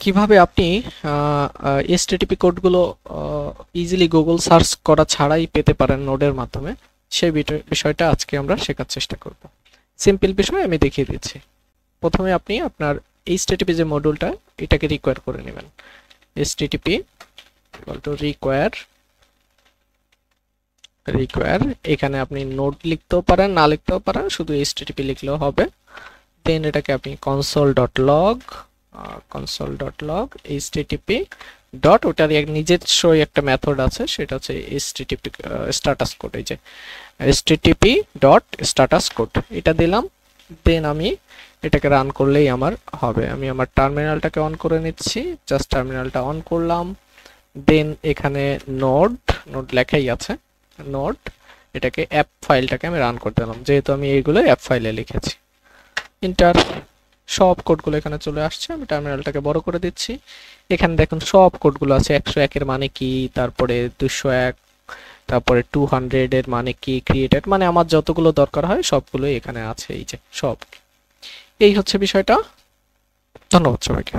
কিভাবে আপনি এসটিটিপি কোডগুলো easily Google search করা ছাড়াই পেতে পারেন নোডের মাধ্যমে, সেই বিষয়টা আজকে আমরা শেখার চেষ্টা করব। সিম্পল বিষয় আমি দেখিয়ে দিচ্ছি। প্রথমে আপনি আপনার এইচটিটিপি যে মডিউলটা, এটাকে রিকোয়ার করে নেবেন। এইচটিটিপি রিকোয়ার, এখানে আপনি নোড লিখতেও পারেন, না লিখতেও পারেন, শুধু এইচটিটিপি লিখলেও হবে। দেন এটাকে আপনি console.log http ডট, ওটার নিজস্ব একটা মেথড আছে, সেটা হচ্ছে http স্ট্যাটাস কোড। এই যে http ডট স্ট্যাটাস কোড, এটা দিলাম। দেন আমি এটাকে রান করলেই আমার হবে। আমি আমার টার্মিনালটাকে অন করে নিচ্ছি, জাস্ট টার্মিনালটা অন করলাম। দেন এখানে নোড লেখাই আছে, নোড, এটাকে অ্যাপ ফাইলটাকে আমি রান করতে দিলাম, যেহেতু আমি এইগুলো অ্যাপ ফাইলে লিখেছি। ইন্টার, সব কোডগুলো এখানে চলে আসছে। আমি টার্মিনালটাকে বড় করে দিচ্ছি। এখানে দেখুন সব কোডগুলো আছে। 101 এর মানে কি, তারপরে 201, তারপরে 200 এর মানে কি, ক্রিয়েটেড, মানে আমার যতগুলো দরকার হয় সবগুলোই এখানে আছে। এই যে সব, এই হচ্ছে বিষয়টা। ধন্যবাদ সবাইকে।